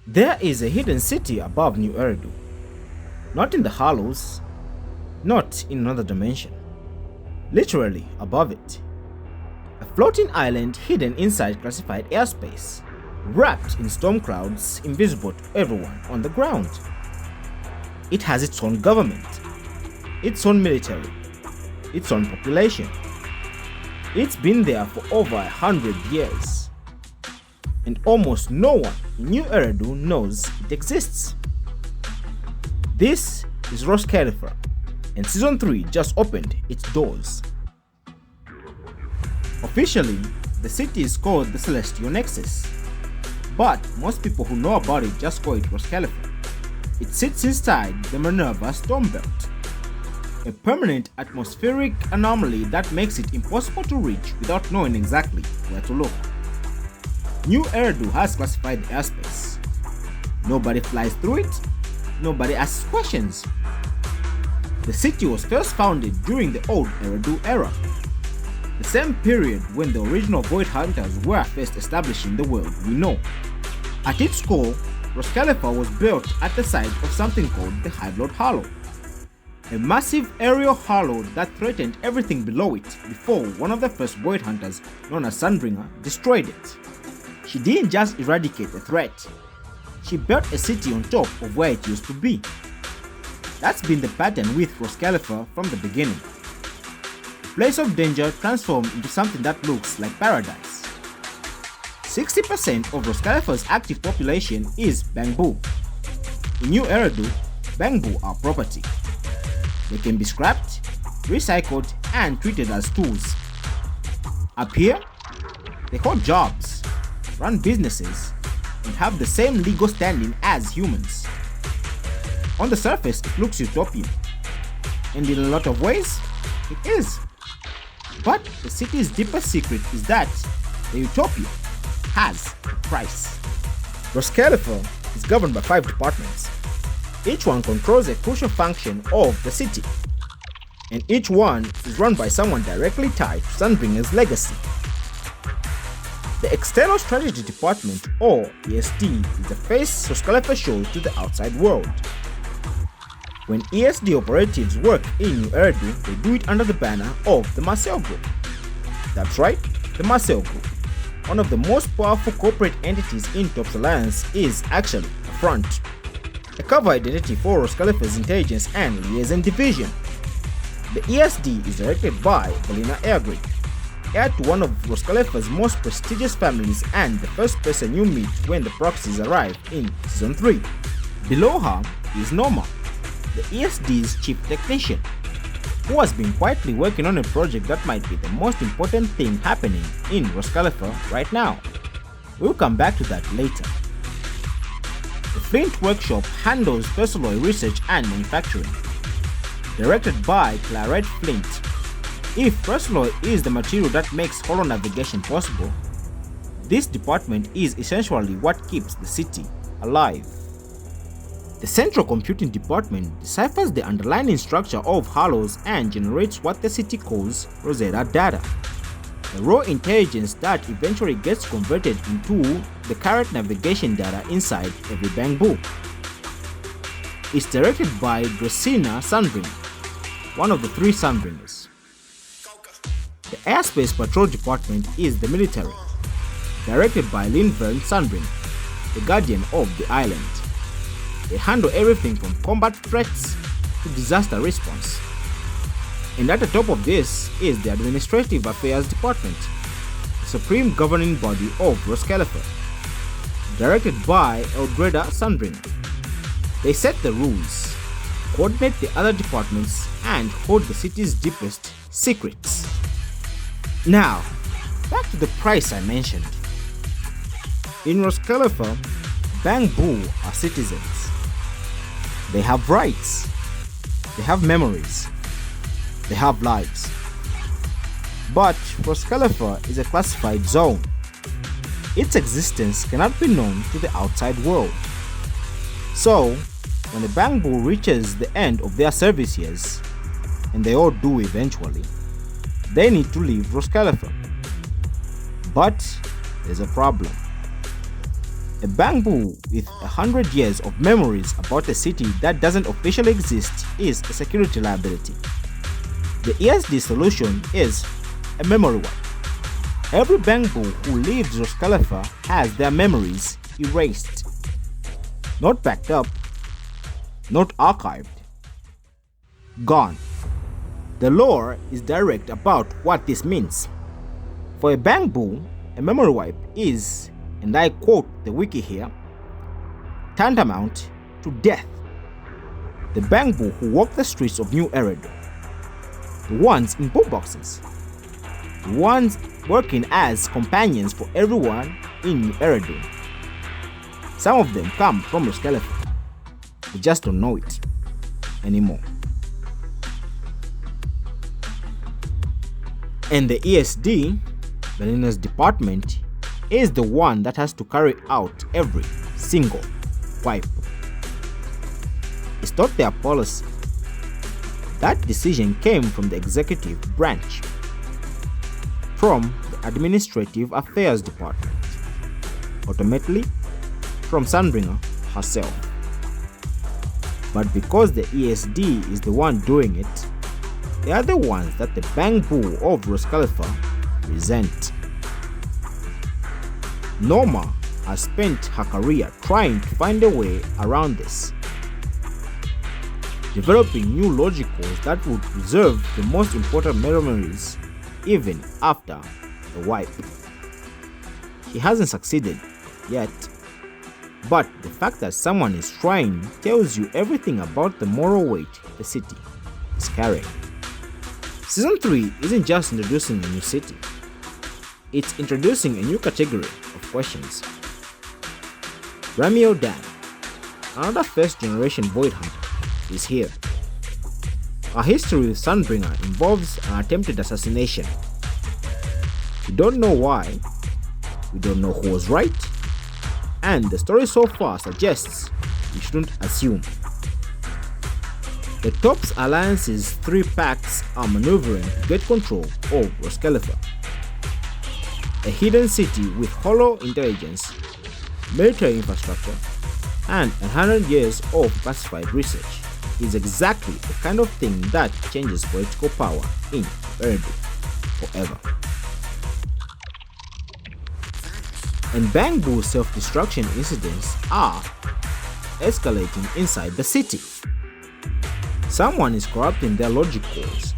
There is a hidden city above New Eridu, not in the hollows, not in another dimension, literally above it. A floating island hidden inside classified airspace, wrapped in storm clouds invisible to everyone on the ground. It has its own government, its own military, its own population. It's been there for over 100 years, and almost no one in New Eridu knows it exists. This is Roscaelifer, and Season 3 just opened its doors. Officially, the city is called the Celestial Nexus, but most people who know about it just call it Roscaelifer. It sits inside the Minerva storm belt, a permanent atmospheric anomaly that makes it impossible to reach without knowing exactly where to look. New Eridu has classified airspace. Nobody flies through it, nobody asks questions. The city was first founded during the old Eridu era, the same period when the original Void Hunters were first established in the world we know. At its core, Roscaelifer was built at the site of something called the Hivelord Hollow, a massive aerial hollow that threatened everything below it before one of the first Void Hunters, known as Sunbringer, destroyed it. She didn't just eradicate the threat, she built a city on top of where it used to be. That's been the pattern with Roscaelifer from the beginning. A place of danger transformed into something that looks like paradise. 60% of Roscaelifer's active population is Bangboo. In New Eridu, Bangboo are property. They can be scrapped, recycled, and treated as tools. Up here, they hold jobs, run businesses, and have the same legal standing as humans. On the surface, it looks utopian, and in a lot of ways, it is. But the city's deepest secret is that the Utopia has a price. Roscaelifer is governed by 5 departments. Each one controls a crucial function of the city, and each one is run by someone directly tied to Sunbringer's legacy. The External Strategy Department, or ESD, is the face Roscaelifer shows to the outside world. When ESD operatives work in New Eridu, they do it under the banner of the Marcel Group. That's right, the Marcel Group. One of the most powerful corporate entities in TOP's alliance is actually a front, a cover identity for Roscaelifer's intelligence and liaison division. The ESD is directed by Valina Airgrid, heir to one of Roscaelifer's most prestigious families and the first person you meet when the proxies arrive in Season 3. Below her is Norma, the ESD's chief technician, who has been quietly working on a project that might be the most important thing happening in Roscaelifer right now. We'll come back to that later. The Flint Workshop handles personal research and manufacturing, directed by Claret Flint. If Personal is the material that makes holo navigation possible, this department is essentially what keeps the city alive. The Central Computing Department deciphers the underlying structure of hollows and generates what the city calls Rosetta data, a raw intelligence that eventually gets converted into the current navigation data inside every Bangboo. It's directed by Dracena Sunbringer, one of the 3 Sunbringers. The Airspace Patrol Department is the military, directed by Linvern Sunbringer, the guardian of the island. They handle everything from combat threats to disaster response. And at the top of this is the Administrative Affairs Department, the supreme governing body of Roscaelifer, directed by Eldreda Sunbringer. They set the rules, coordinate the other departments, and hold the city's deepest secrets. Now, back to the price I mentioned. In Roscaelifer, Bangboo are citizens. They have rights, they have memories, they have lives. But Roscaelifer is a classified zone. Its existence cannot be known to the outside world. So, when the Bangboo reaches the end of their service years, and they all do eventually, they need to leave Roscaelifer. But there's a problem. A Bangboo with 100 years of memories about a city that doesn't officially exist is a security liability. The ESD solution is a memory wipe. Every Bangboo who leaves Roscaelifer has their memories erased. Not backed up, not archived. Gone. The lore is direct about what this means. For a Bangboo, a memory wipe is, and I quote the wiki here, tantamount to death. The Bangboo who walk the streets of New Eridu, the ones in boomboxes, the ones working as companions for everyone in New Eridu. Some of them come from Roscaelifer. They just don't know it anymore. And the ESD, Benina's department, is the one that has to carry out every single wipe. It's not their policy. That decision came from the executive branch, from the administrative affairs department, ultimately from Sunbringer herself. But because the ESD is the one doing it, they are the ones that the Bangboo of Roscaelifer resent. Norma has spent her career trying to find a way around this, developing new logicals that would preserve the most important memories even after the wipe. She hasn't succeeded yet, but the fact that someone is trying tells you everything about the moral weight the city is carrying. Season 3 isn't just introducing a new city, it's introducing a new category of questions. Ramio Dan, another first-generation Void Hunter, is here. Our history with Sunbringer involves an attempted assassination. We don't know why, we don't know who was right, and the story so far suggests we shouldn't assume. The Top's Alliance's 3 packs are maneuvering to get control of Roscaelifer, a hidden city with hollow intelligence, military infrastructure, and 100 years of classified research. Is exactly the kind of thing that changes political power in Eridu forever. And Bangboo self-destruction incidents are escalating inside the city. Someone is corrupting their logicals.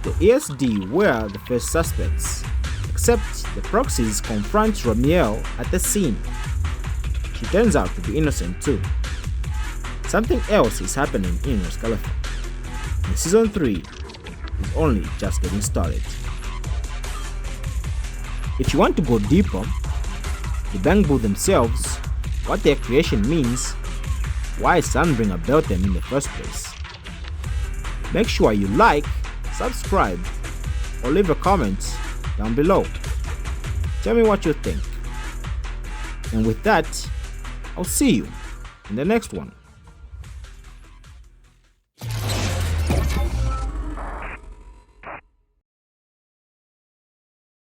The ESD were the first suspects, except the proxies confront Ramiel at the scene. She turns out to be innocent too. Something else is happening in Roscaelifer, and Season 3 is only just getting started. If you want to go deeper, the Bangboo themselves, what their creation means, why Sunbringer built them in the first place. Make sure you like, subscribe, or leave a comment down below. Tell me what you think. And with that, I'll see you in the next one.